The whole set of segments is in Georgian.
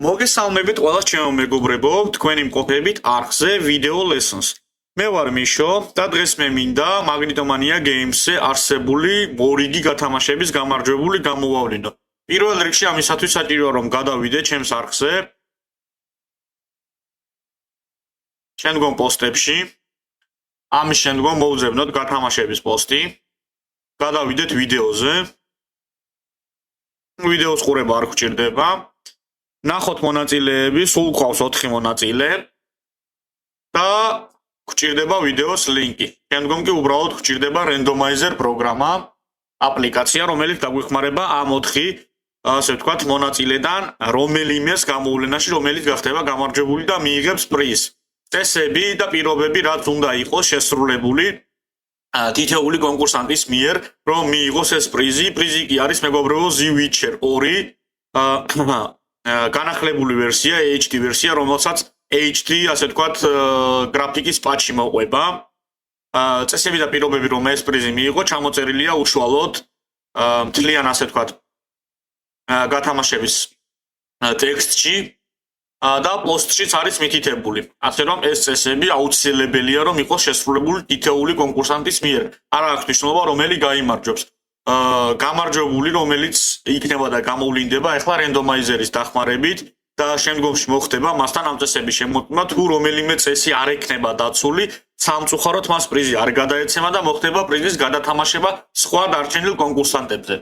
მოგესალმებით ყველას ჩემო მეგობრებო, თქვენი მყოფებით არხზე video lessons. მე ვარ მიშო და დღეს მე მინდა Magnetomanía Games-ზე არსებული მორიგი გათამაშების გამარჯვებული გამოვავლინო. პირველ რიგში ამისათვის საჭიროა რომ გადავიდე ჩემს არხზე. შემდგომ პოსტებში. ამის შემდგომ მოვძებნოთ გათამაშების პოსტი. გადავიდეთ ვიდეოზე. ვიდეოს ყურება არ გვჭირდება. ნახოთ მონაწილეები, სულ გვყავს 4 მონაწილე და გვჭირდება ვიდეოს ლინკი. შემდგომ კი უბრალოდ გვჭირდება randomizer პროგრამა, აპლიკაცია, რომელიც დაგვეხმარება ამ 4, ასე ვთქვათ, მონაწილედან რომელიმეს გამოვლენაში, რომელიც გახდება გამარჯვებული და მიიღებს პრიზს. წესები და პირობები რაც უნდა იყოს შესრულებული თითოეული კონკურსანტის მიერ, რომ მიიღოს ეს პრიზი. პრიზი კი არის მეგობრებო The Witcher 2 განახლებული ვერსია, HD ვერსია, რომელსაც HD, ასე ვთქვათ, გრაფიკის პატჩი მოყვება. წესები და პირობები, რომ ეს პრიზი მიიღო, ჩამოწერილია უშუალოდ მთლიან, ასე ვთქვათ, გათამაშების ტექსტში და პოსტშიც არის მითითებული. ასე რომ ეს წესები აუცილებელია, რომ იყოს შესრულებული თითოეული კონკურსანტის მიერ. არ აქვს მნიშვნელობა, რომელი გაიმარჯვებს. გამარჯვებული, რომელიც იქნება და გამოვლინდება ახლა randomizer-ის დახმარებით და შემდგომში მოხდება მასთან ამ წესების შემოწმება, თუ რომელიმე წესი არ ექნება დაცული, სამწუხაროდ მას პრიზი არ გადაეცემა და მოხდება პრიზის გადათამაშება სხვა დარჩენილ კონკურსანტებზე.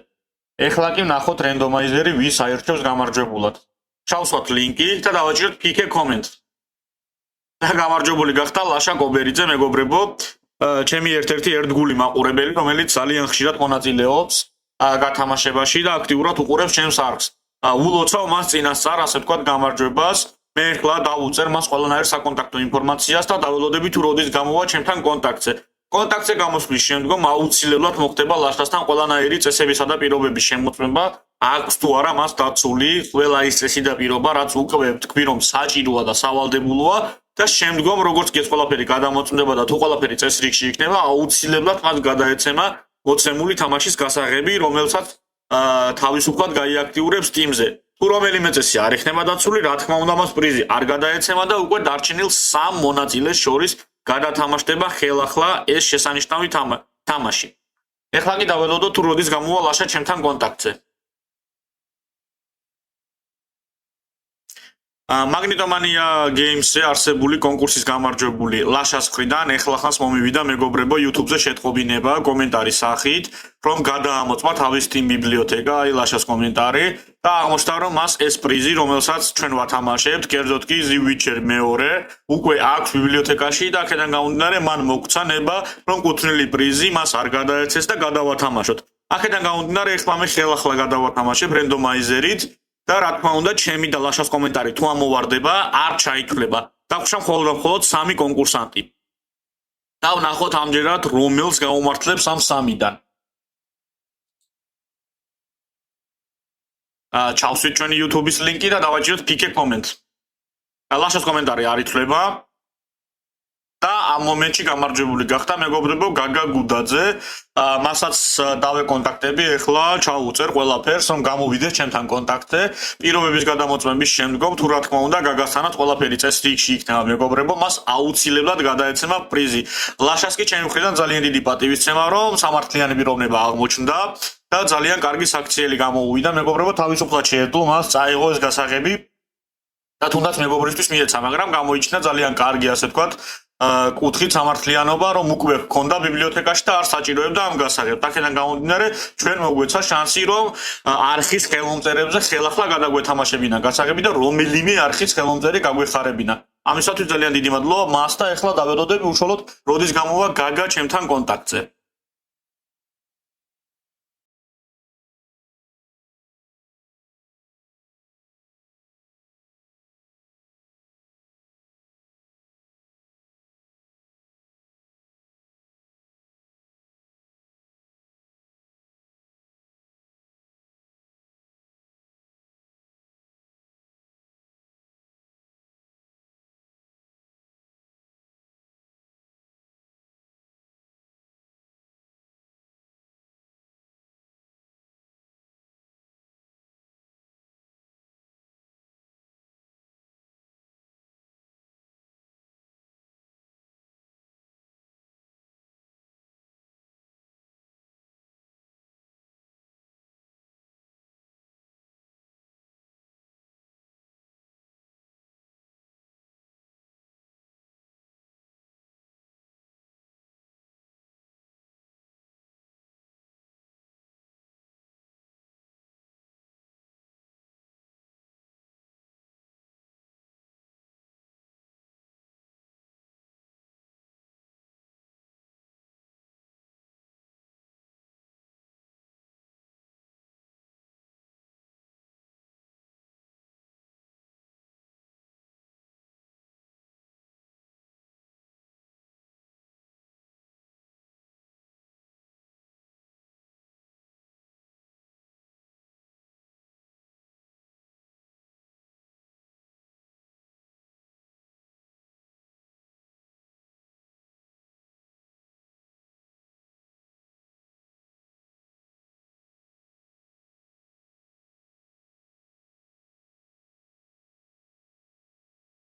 ახლა კი ვნახოთ randomizer-ი ვის აირჩევს გამარჯვებულად. ჩავსვათ ლინკი და დავაჭიროთ pick a comment. და გამარჯვებული გახდა ლაშა კობერიძე მეგობრებო. ჩემი ერთ-ერთი ერთგული მაყურებელი, რომელიც ძალიან ხშირად მონაწილეობს გათამაშებაში და აქტიურად უყურებს ჩემს არხს. ულოცავ მას წინასწარ, ასე ვთქვათ, გამარჯვებას. მე ახლა დავუწერ მას ყველანაირ საკონტაქტო ინფორმაციას და დაველოდები თუ როდის გამოვა ჩემთან კონტაქტზე. კონტაქტზე გამოსვლის შემდგომ აუცილებლად მოხდება ლაშასთან ყველანაირი წესებისა და პირობების შემოწმება. აქვს თუ არა მას დაცული ყველა ის წესი და პირობა, რაც უკვე თქვი რომ საჭიროა და სავალდებულოა. და შემდგომ როგორც კი ეს ყველაფერი გადამოწმდება და თუ ყველაფერი წესრიგში იქნება, აუცილებლად მას გადაეცემა მოცემული თამაშის გასაღები, რომელსაც თავისუფლად გაიაქტიურებს Steam-ზე. თუ რომელიმე წესი არ იქნება დაცული, რა თქმა უნდა, მას პრიზი არ გადაეცემა და უკვე დარჩენილ 3 მონაწილეს შორის გადათამაშდება ხელახლა ეს შესანიშნავი თამაში. ეხლა კი დაველოდოთ თუ როდის გამოვა ლაშა ჩემთან კონტაქტზე. Magnetomanía Games-ზე არსებული კონკურსის გამარჯვებული ლაშას მხრიდან ეხლახანს მომივიდა მეგობრებო YouTube-ზე შეტყობინება კომენტარის სახით, რომ გადაამოწმა თავის Steam ბიბლიოთეკა, აი ლაშას კომენტარი და აღმოჩნდა რომ მას ეს პრიზი, რომელსაც ჩვენ ვათამაშებთ, კერძოდ კი The Witcher 2, უკვე აქვს ბიბლიოთეკაში და აქედან გამომდინარე მან მოგცა ნება, რომ კუთვნილი პრიზი მას არ გადაეცეს და გადავათამაშოთ. აქედან გამომდინარე ეხლა მე ხელახლა გადავათამაშებ randomizer-ით. და რა თქმა უნდა, ჩემი და ლაშას კომენტარი თუ ამოვარდება, არ ჩაითვლება. დაგვშა მხოლოდ 3 კონკურსანტი. და ვნახოთ ამჯერად რომელს გაუმართლებს ამ 3-დან. ჩავსვით ჩვენი YouTube-ის ლინკი და დავაჭიროთ pick a comment. ლაშას კომენტარი არ ითვლება. და ამ მომენტში გამარჯვებული გახდა მეგობრებო გაგა გუდაძე. მასაც დავეკონტაქტები, ახლა ჩაუწერ ყველაფერს, რომ გამოვიდეს ჩემთან კონტაქტზე. პირობების გადამოწმების შემდგომ, თუ რა თქმა უნდა, გაგასთანათ ყველაფერი წესრიგში იქნება მეგობრებო, მას აუცილებლად გადაეცემა პრიზი. ლაშას კი ჩემი მხრიდან ძალიან დიდი პატივისცემა, რომ სამართლიანი პიროვნება აღმოჩნდა და ძალიან კარგი საქციელი გამოუვიდა მეგობრებო, თავისუფლად შეეძლო მას წაიღო ეს გასაღები და თუნდაც მეგობრისთვის მიეცა, მაგრამ გამოიჩინა ძალიან კარგი, ასე ვთქვათ, კუთხით სამართლიანობა, რომ უკვე ჰქონდა ბიბლიოთეკაში და არ საჭიროებდა ამ გასაღებს. აქედან გამომდინარე, ჩვენ მოგვეცა შანსი, რომ არხის ხელმომწერებზე ხელახლა გადაგვეთამაშებინა გასაღები და რომელიმე არხის ხელმომწერი გაგვეხარებინა. ამისათვის ძალიან დიდი მადლობა მას და ახლა დაველოდები უშუალოდ როდის გამოვა გაგა ჩემთან კონტაქტზე.